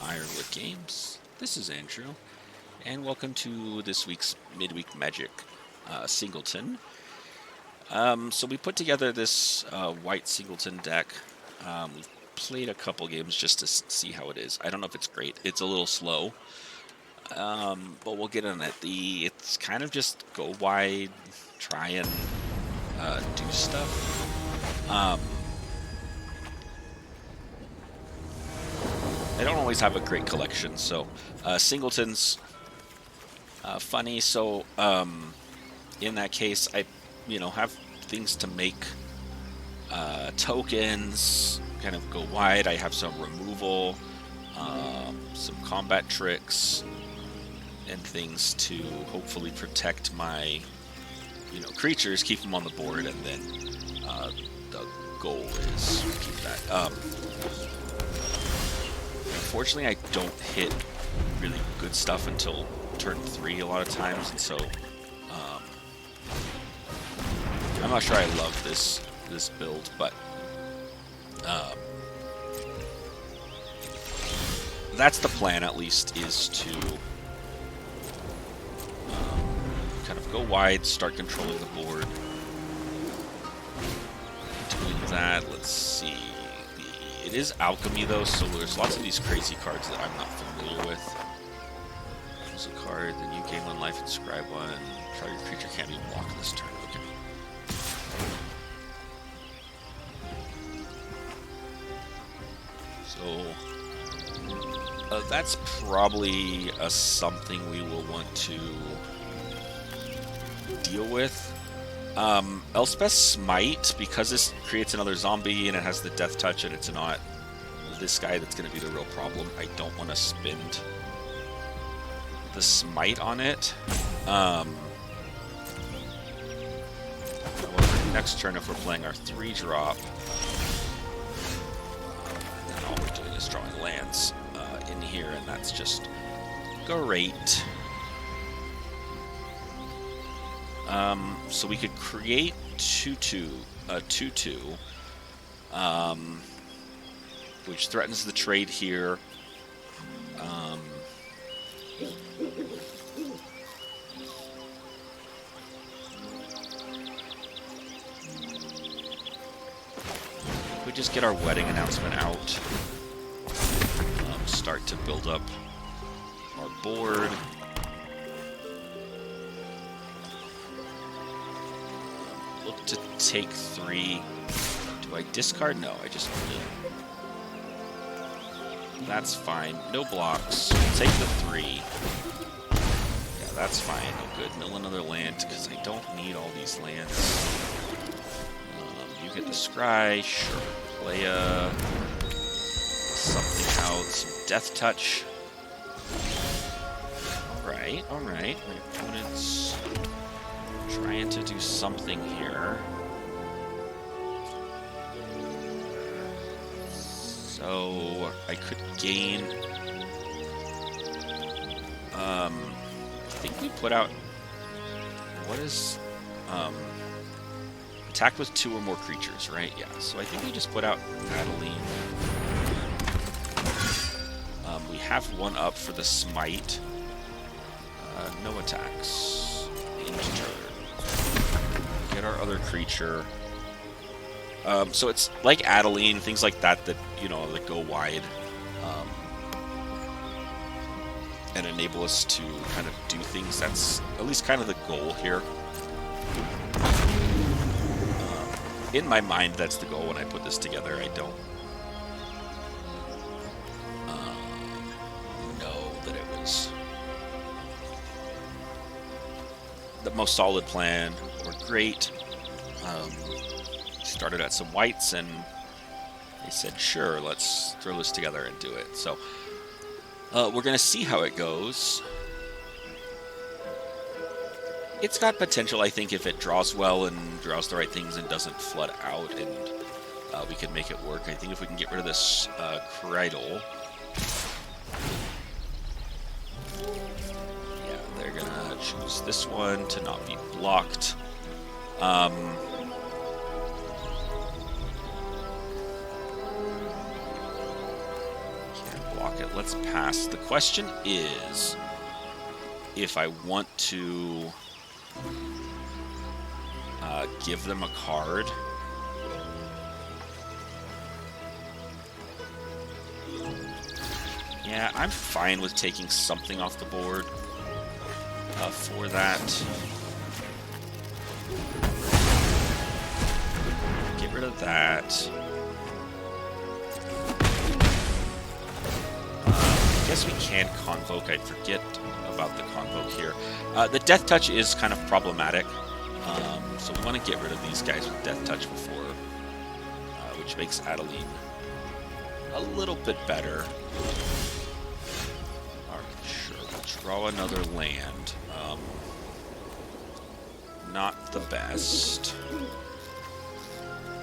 Ironwood Games. This is Andrew, and welcome to this week's Midweek Magic Singleton. So we put together this white Singleton deck. We've played a couple games just to see how it is. I don't know if it's great. It's a little slow, but we'll get on it. It's kind of just go wide, try and do stuff. I don't always have a great collection, so Singleton's funny. So in that case, I have things to make tokens, kind of go wide. I have some removal, some combat tricks, and things to hopefully protect my creatures, keep them on the board, and then the goal is keep that. Unfortunately, I don't hit really good stuff until turn 3 a lot of times, and so I'm not sure I love this build, but that's the plan, at least, is to kind of go wide, start controlling the board. Doing that, let's see. It is alchemy though, so there's lots of these crazy cards that I'm not familiar with. Choose a card, then you gain 1 life and scribe 1. Try your creature can't be blocked this turn. Okay. So that's probably something we will want to deal with. Elspeth's Smite, because this creates another zombie and it has the death touch and it's not this guy that's going to be the real problem. I don't want to spend the Smite on it. However, next turn, if we're playing our 3-drop, then all we're doing is drawing lands in here, and that's just great. So we could create 2/2, a 2/2, which threatens the trade here. We just get our wedding announcement out, start to build up our board. Look to take 3. Do I discard? No, I just mill. That's fine. No blocks. Take the 3. Yeah, that's fine. No good. Mill another land because I don't need all these lands. You get the scry. Sure. Play something out. Some death touch. Alright, alright. My opponent's trying to do something here. So I could gain. I think we put out. What is attack with 2 or more creatures, right? Yeah. So I think we just put out Adeline. We have 1 up for the Smite. No attacks. End turn. Get our other creature. So it's like Adeline, things like that that go wide and enable us to kind of do things. That's at least kind of the goal here. In my mind, that's the goal when I put this together. I don't know that it was the most solid plan or great. Started at some whites and they said, sure, let's throw this together and do it. So we're going to see how it goes. It's got potential, I think, if it draws well and draws the right things and doesn't flood out, and we can make it work. I think if we can get rid of this Cradle. Yeah, they're going to choose this one to not be blocked. block it. Let's pass. The question is if I want to give them a card. Yeah, I'm fine with taking something off the board for that. Get rid of that. I guess we can Convoke. I forget about the Convoke here. The Death Touch is kind of problematic. So we want to get rid of these guys with Death Touch before, which makes Adeline a little bit better. Sure, we'll draw another land. Not the best.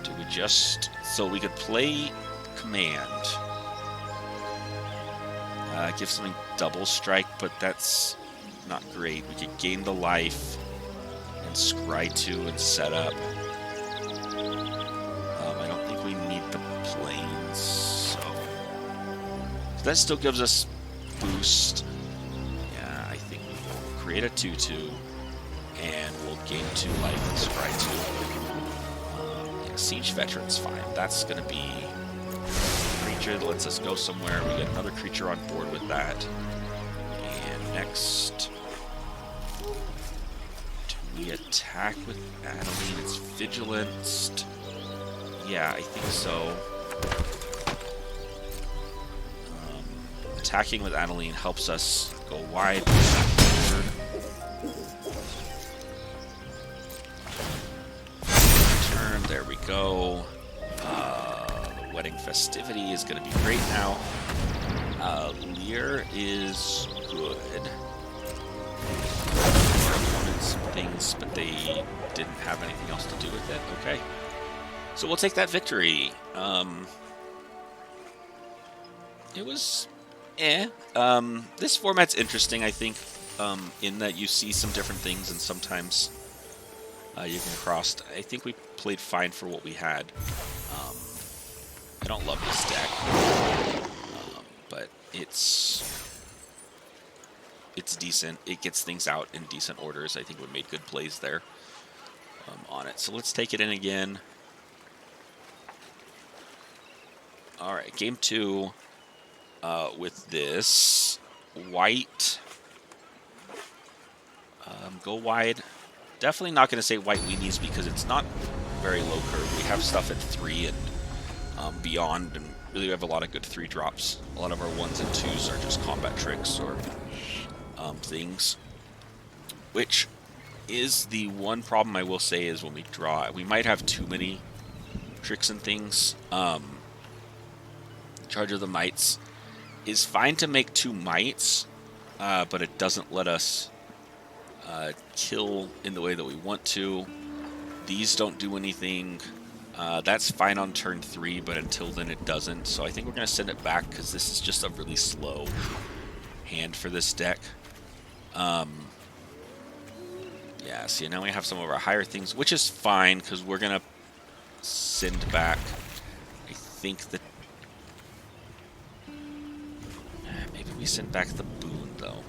Do we just... So we could play Command. Give something double strike, but that's not great. We could gain the life and scry 2 and set up. I don't think we need the planes, so that still gives us boost. Yeah, I think we will create a 2/2 and we'll gain 2 life and scry 2. Yeah, Siege Veteran's fine. That's gonna be that lets us go somewhere. We get another creature on board with that. And next, do we attack with Adeline? It's Vigilanced. Yeah, I think so. Attacking with Adeline helps us go wide. Turn, there we go. Wedding Festivity is going to be great now. Lear is good. Some things, but they didn't have anything else to do with it. Okay. So we'll take that victory. It was... this format's interesting, I think, in that you see some different things and sometimes you can cross. I think we played fine for what we had. I don't love this deck, but it's decent. It gets things out in decent orders. I think we made good plays there on it. So let's take it in again. All right, game 2 with this white. Go wide. Definitely not going to say white weenies because it's not very low curve. We have stuff at 3 and beyond, and really we have a lot of good 3-drops. A lot of our 1s and 2s are just combat tricks or things, which is the one problem I will say is when we draw, we might have too many tricks and things. Charge of the Mites is fine to make 2 Mites, but it doesn't let us kill in the way that we want to. These don't do anything. That's fine on turn 3, but until then it doesn't. So I think we're going to send it back because this is just a really slow hand for this deck. Yeah, see, now we have some of our higher things, which is fine because we're going to send back, I think that... maybe we send back the boon, though.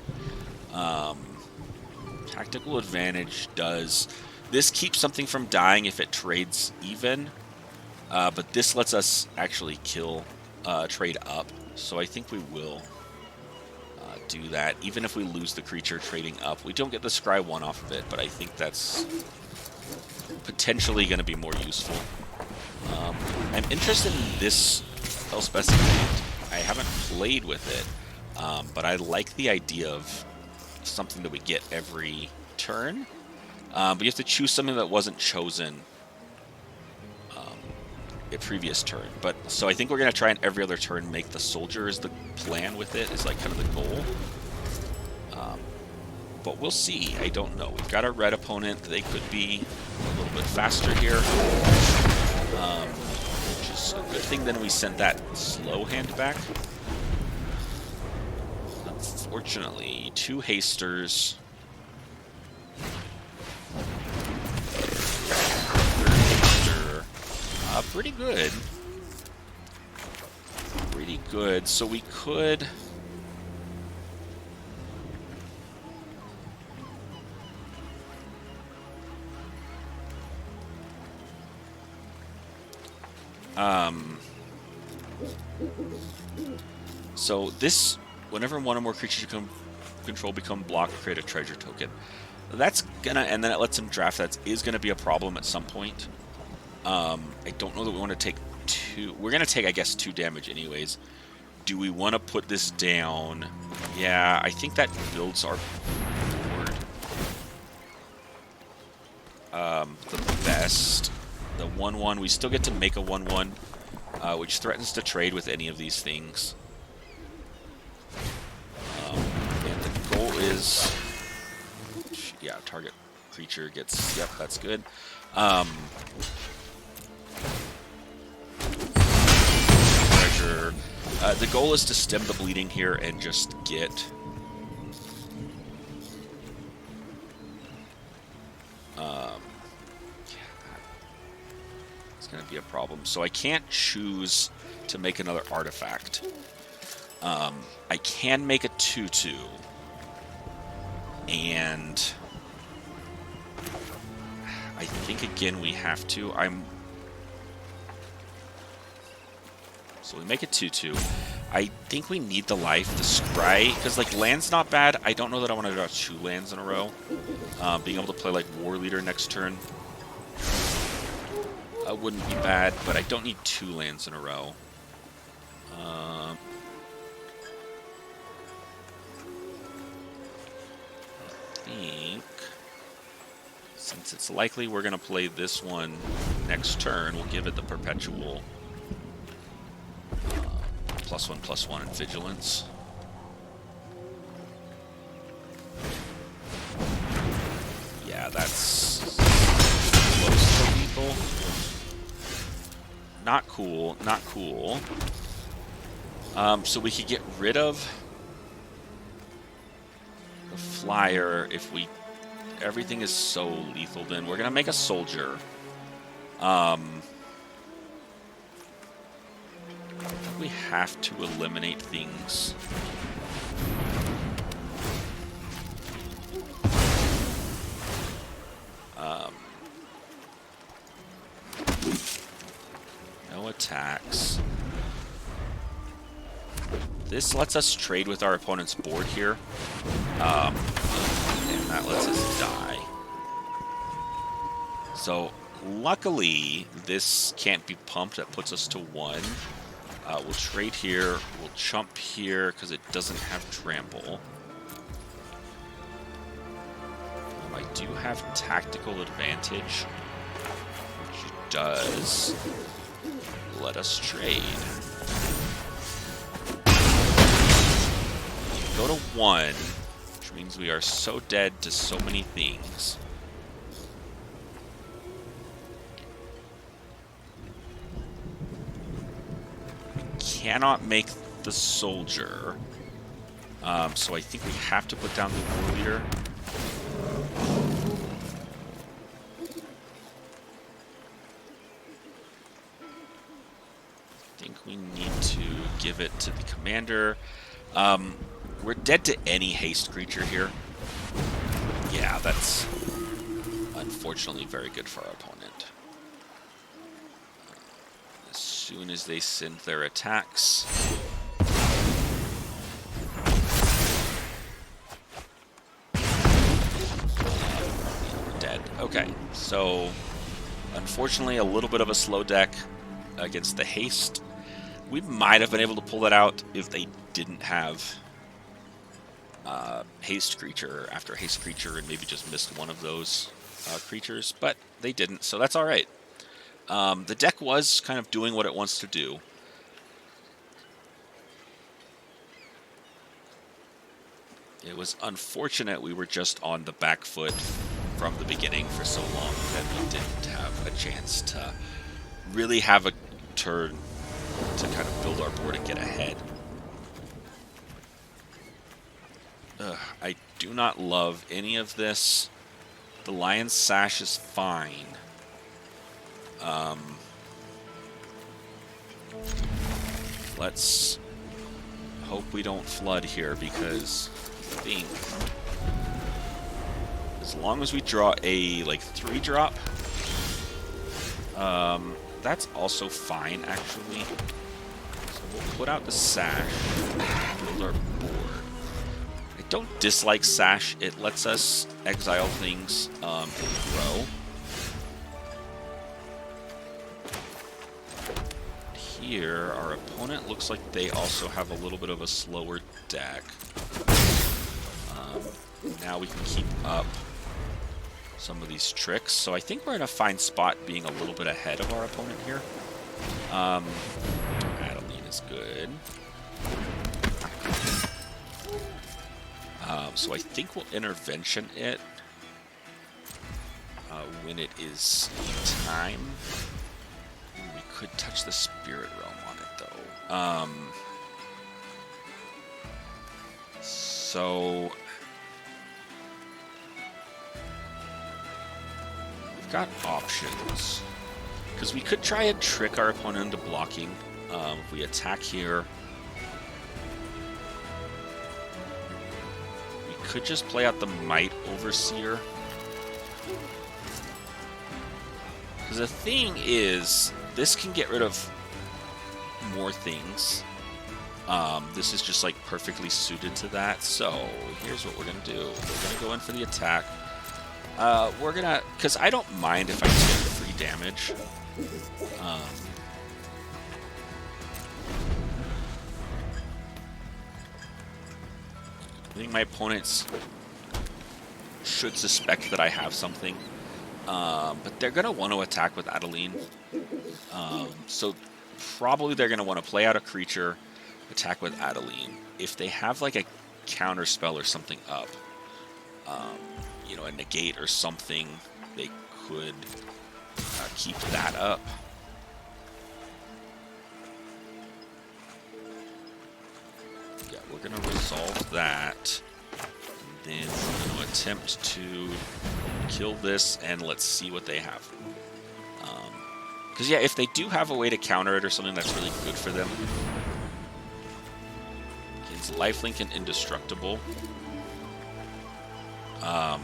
Tactical Advantage does... This keeps something from dying if it trades even, but this lets us actually kill, trade up. So I think we will do that, even if we lose the creature trading up. We don't get the Scry 1 off of it, but I think that's potentially going to be more useful. I'm interested in this Elspeth. I haven't played with it, but I like the idea of something that we get every turn. But you have to choose something that wasn't chosen a previous turn. But so I think we're going to try and every other turn make the soldier is the plan with it, is like kind of the goal. But we'll see. I don't know. We've got a red opponent. They could be a little bit faster here, which is a good thing. Then we sent that slow hand back. Unfortunately, 2 hasters. Pretty good. pretty good. So we could... So this, whenever one or more creatures you can control become blocked, create a treasure token. That's gonna, and then it lets him draft. That is gonna be a problem at some point. I don't know that we want to take 2. We're gonna take, I guess, 2 damage anyways. Do we want to put this down? Yeah, I think that builds our board the best. The 1/1, we still get to make a 1/1, which threatens to trade with any of these things. And the goal is, yeah, target creature gets, yep, that's good. Treasure. The goal is to stem the bleeding here and just get... it's going to be a problem. So I can't choose to make another artifact. I can make a 2/2. And I think, again, we have to. So we make a 2/2. I think we need the life, the scry, because, like, land's not bad. I don't know that I want to draw 2 lands in a row. Being able to play, like, War Leader next turn wouldn't be bad, but I don't need 2 lands in a row. I think, since it's likely we're going to play this one next turn, we'll give it the perpetual +1/+1 in vigilance. Yeah, that's close to lethal. Not cool, not cool. So we could get rid of the flyer if we... Everything is so lethal then. We're going to make a soldier. We have to eliminate things. No attacks. This lets us trade with our opponent's board here. And that lets us die. So, luckily, this can't be pumped. That puts us to 1. We'll trade here. We'll chump here because it doesn't have trample. I do have tactical advantage, which it does. Let us trade. Go to 1, which means we are so dead to so many things. Cannot make the soldier, so I think we have to put down the War Leader. I think we need to give it to the commander. We're dead to any haste creature here. Yeah, that's unfortunately very good for our opponent. As soon as they send their attacks, we're dead. Okay, so unfortunately a little bit of a slow deck against the haste. We might have been able to pull that out if they didn't have haste creature after haste creature and maybe just missed one of those creatures, but they didn't, so that's all right. The deck was kind of doing what it wants to do. It was unfortunate we were just on the back foot from the beginning for so long that we didn't have a chance to really have a turn to kind of build our board and get ahead. I do not love any of this. The Lion's Sash is fine. Let's Hope we don't flood here, because I think as long as we draw a, like, 3-drop, that's also fine, actually. So we'll put out the Sash, build our board. I don't dislike Sash. It lets us exile things and grow. Here, our opponent looks like they also have a little bit of a slower deck. Now we can keep up some of these tricks. So I think we're in a fine spot being a little bit ahead of our opponent here. Adeline is good. So I think we'll intervention it when it is time. We could touch the Spirit Realm on it, though. So we've got options, because we could try and trick our opponent into blocking. If we attack here, we could just play out the Might Overseer. Because the thing is, this can get rid of more things. This is just like perfectly suited to that. So here's what we're gonna do. We're gonna go in for the attack. We're gonna, because I don't mind if I take free damage. I think my opponents should suspect that I have something. But they're going to want to attack with Adeline. So probably they're going to want to play out a creature, attack with Adeline. If they have like a counter spell or something up, you know, a negate or something, they could keep that up. Yeah, we're going to resolve that. And then we're going to attempt to kill this, and let's see what they have. Because, yeah, if they do have a way to counter it or something, that's really good for them. It's lifelink and indestructible. Yeah,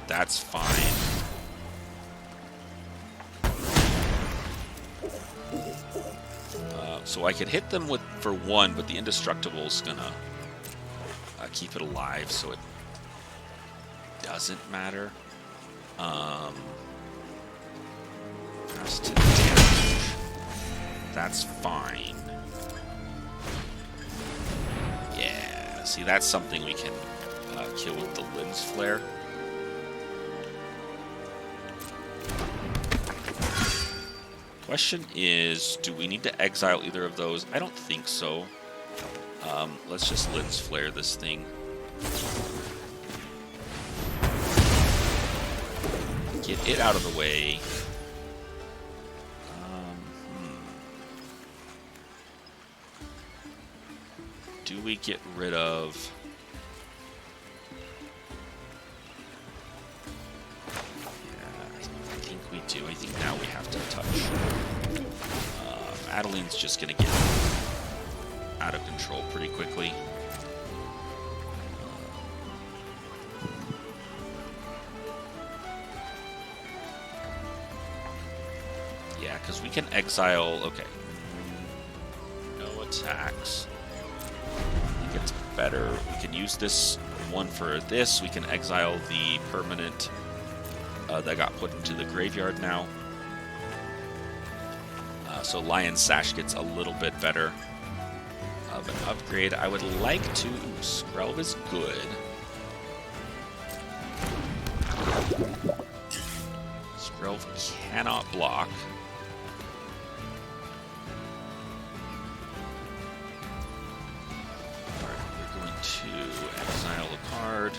that's fine. So I could hit them with for 1, but the indestructible is gonna keep it alive, so it doesn't matter. Pass to damage. That's fine. Yeah, see, that's something we can kill with the Lens Flare. Question is, do we need to exile either of those? I don't think so. Let's just Lens Flare this thing. Get it out of the way. Do we get rid of... Yeah, I think we do. I think now we have to touch. Adeline's just going to get out of control pretty quickly. Yeah, because we can exile... Okay. No attacks. I think it's better. We can use this one for this. We can exile the permanent that got put into the graveyard now. So Lion's Sash gets a little bit better of an upgrade. I would like to... Skrelv is good. Skrelv cannot block. Alright, we're going to exile a card.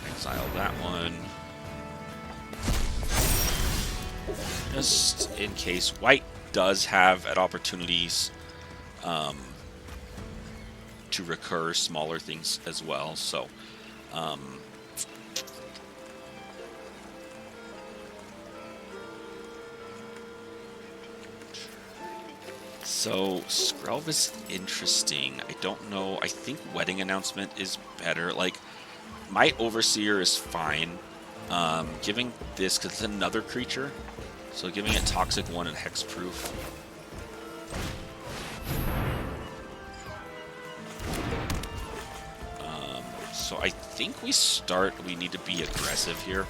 Exile that one. Just in case. White does have at opportunities to recur smaller things as well, so So, Skrelv is interesting. I don't know. I think Wedding Announcement is better. Like, my Overseer is fine. Giving this, because it's another creature, so giving it Toxic 1 and Hexproof. So I think we need to be aggressive here.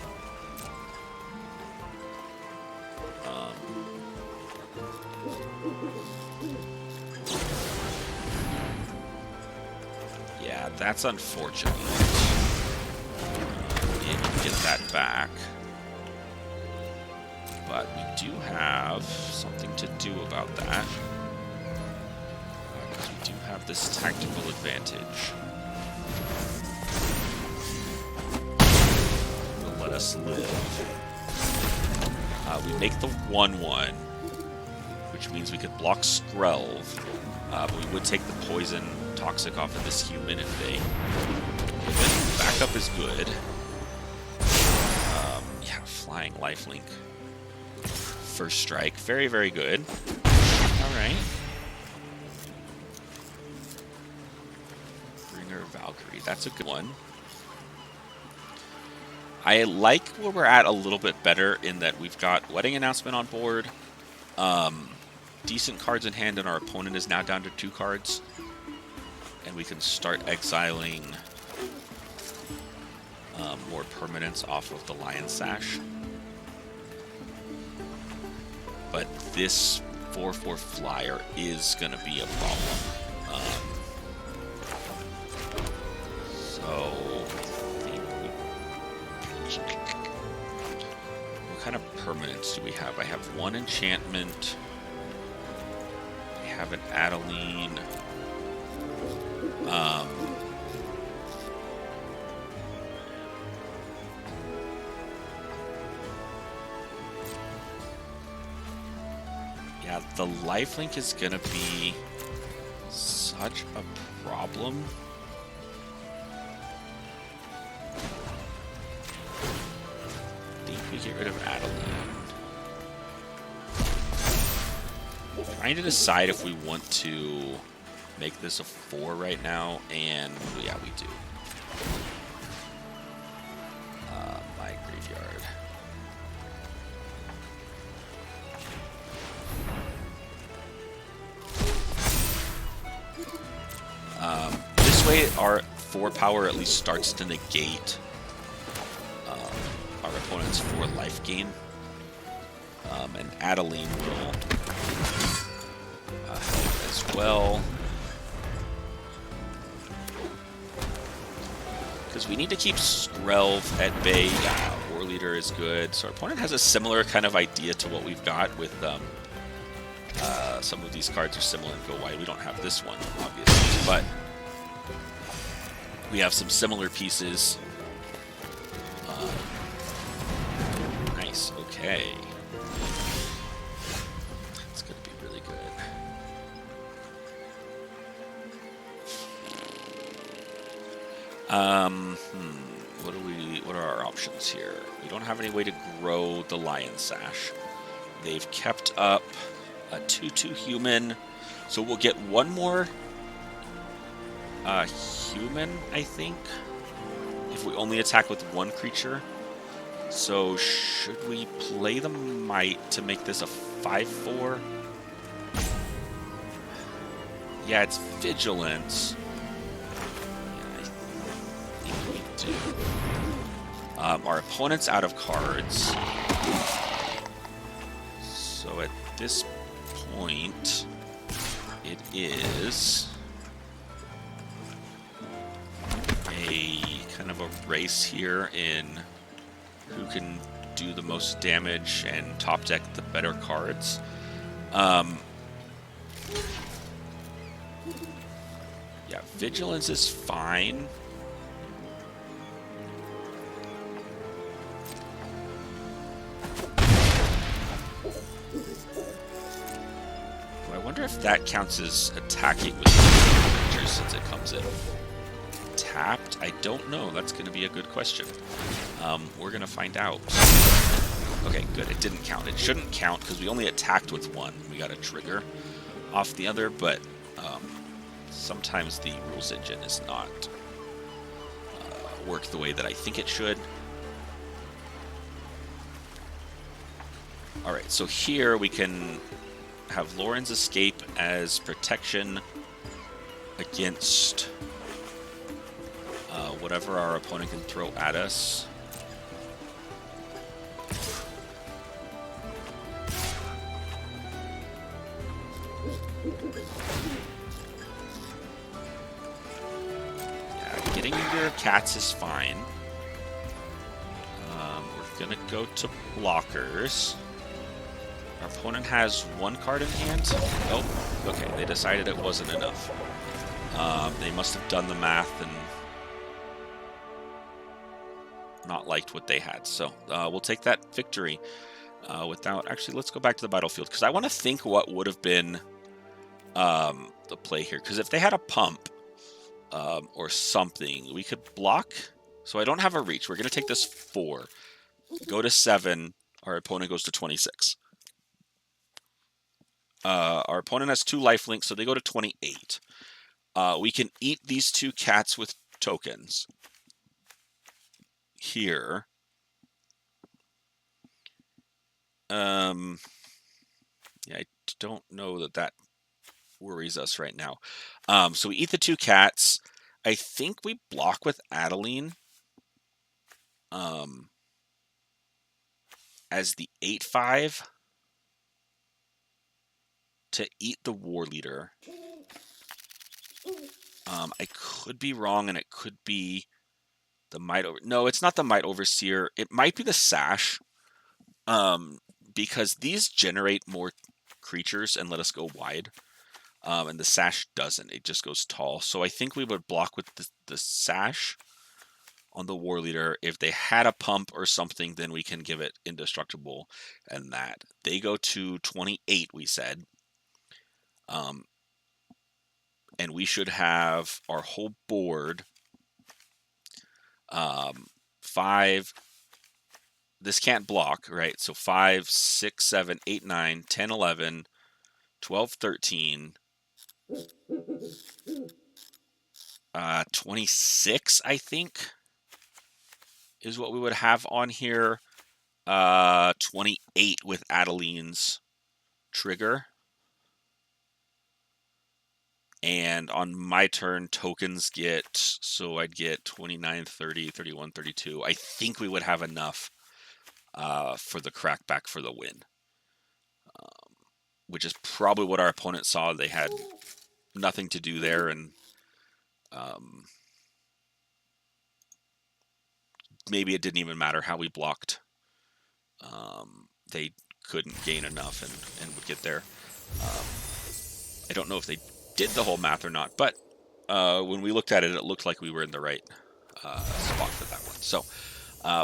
Yeah, that's unfortunate. Yeah, we can get that back. But we do have something to do about that. Because we do have this tactical advantage. Will let us live. We make the 1/1, which means we could block Skrelv. But we would take the poison toxic off of this human if they... Backup is good. Yeah, flying lifelink. First strike. Very, very good. Alright. Bringer Valkyrie. That's a good one. I like where we're at a little bit better in that we've got Wedding Announcement on board. Decent cards in hand, and our opponent is now down to 2 cards. And we can start exiling more permanents off of the Lion Sash. But this 4/4 flyer is going to be a problem. What kind of permanents do we have? I have 1 enchantment. I have an Adeline. Yeah, the lifelink is gonna be such a problem. I think we get rid of Adeline. Trying to decide if we want to make this a 4 right now, and yeah, we do. My graveyard. This way, our 4 power at least starts to negate our opponent's 4 life gain. And Adeline will help as well. Because we need to keep Skrelv at bay. War Leader is good. So our opponent has a similar kind of idea to what we've got with some of these cards are similar and go why we don't have this one, obviously. But we have some similar pieces. Nice, okay. It's going to be really good. What are our options here? We don't have any way to grow the Lion Sash. They've kept up a 2/2 human, so we'll get 1 more human, I think, if we only attack with 1 creature. So should we play the Might to make this a 5/4? Yeah, it's Vigilance. Do. Our opponent's out of cards. So at this point, it is a kind of a race here in who can do the most damage and top deck the better cards. Yeah, Vigilance is fine. I wonder if that counts as attacking with creatures since it comes in tapped. I don't know. That's going to be a good question. We're going to find out. Okay, good. It didn't count. It shouldn't count because we only attacked with 1. We got a trigger. off the other, but sometimes the rules engine is not work the way that I think it should. All right, so here we can have Lauren's escape as protection against whatever our opponent can throw at us. Yeah, getting your cats is fine. We're gonna go to blockers. Our opponent has one card in hand. Oh, okay, they decided it wasn't enough. They must have done the math and not liked what they had. So we'll take that victory without... Actually, let's go back to the battlefield, because I want to think what would have been the play here. Because if they had a pump or something, we could block. So I don't have a reach. We're going to take this 4. Go to 7. Our opponent goes to 26. Our opponent has 2 lifelinks, so they go to 28. We can eat these 2 cats with tokens here. Yeah, I don't know that worries us right now. So we eat the 2 cats. I think we block with Adeline as the 8/5 to eat the war leader. I could be wrong, and it could be the Might Over... No, it's not the Might Overseer. It might be the Sash, because these generate more creatures and let us go wide, and the Sash doesn't. It just goes tall. So I think we would block with the Sash on the war leader. If they had a pump or something, then we can give it indestructible, and that. They go to 28, we said. And we should have our whole board 5. This can't block, right? So 5, 6, 7, 8, 9, 10, 11, 12, 13, 26, I think, is what we would have on here. 28 with Adeline's trigger. And on my turn, tokens get, so I'd get 29, 30, 31, 32. I think we would have enough for the crackback for the win. Which is probably what our opponent saw. They had nothing to do there, and maybe it didn't even matter how we blocked. They couldn't gain enough and would get there. I don't know if they did the whole math or not, but when we looked at it, it looked like we were in the right spot for that one. So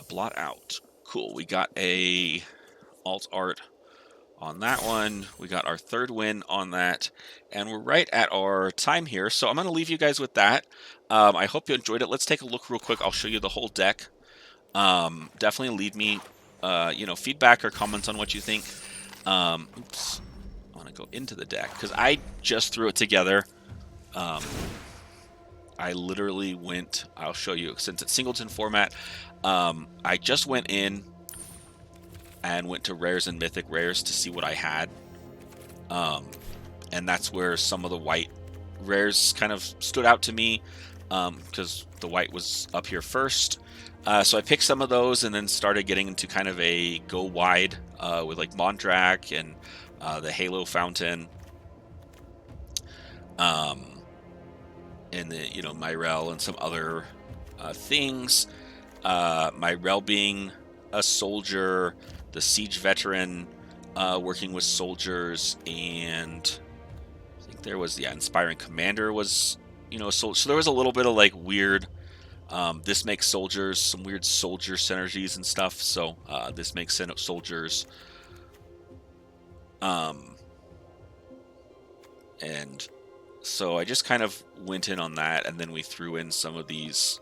blot out. Cool. We got a alt art on that one. We got our 3rd win on that, and we're right at our time here. So I'm going to leave you guys with that. I hope you enjoyed it. Let's take a look real quick. I'll show you the whole deck. Definitely leave me feedback or comments on what you think. Oops. I want to go into the deck because I just threw it together. I literally went, I'll show you, since it's Singleton format, I just went in and went to rares and mythic rares to see what I had. And that's where some of the white rares kind of stood out to me, because the white was up here first. So I picked some of those and then started getting into kind of a go wide with like Mondrak and the Halo Fountain. And the, Myrel and some other things. Myrel being a soldier, the siege veteran working with soldiers, and I think there was, inspiring commander was, a soldier. So there was a little bit of like weird, this makes soldiers, some weird soldier synergies and stuff. So this makes soldiers. And so I just kind of went in on that, and then we threw in some of these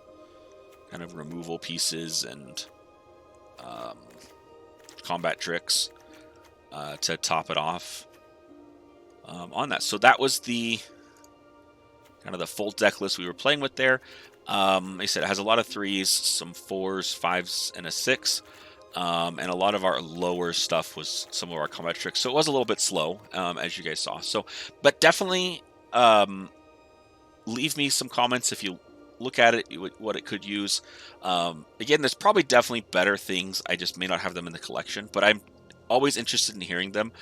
kind of removal pieces and combat tricks to top it off. on that. So that was the kind of the full deck list we were playing with there. Like I said, it has a lot of 3s, some 4s, 5s, and a 6. And a lot of our lower stuff was some of our combat tricks. So it was a little bit slow, as you guys saw. So, but definitely leave me some comments if you look at it, what it could use. Again, there's probably definitely better things. I just may not have them in the collection, but I'm always interested in hearing them.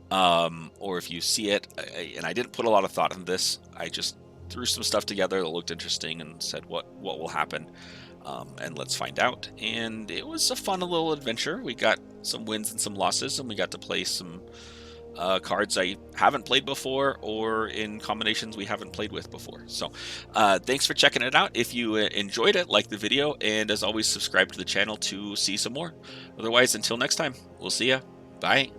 Or if you see it, and I didn't put a lot of thought in this, I just threw some stuff together that looked interesting and said what will happen, and let's find out. And it was a fun little adventure. We got some wins and some losses, and we got to play some cards I haven't played before, or in combinations we haven't played with before. So thanks for checking it out. If you enjoyed it, like the video, and as always, subscribe to the channel to see some more. Otherwise, until next time, we'll see ya. Bye.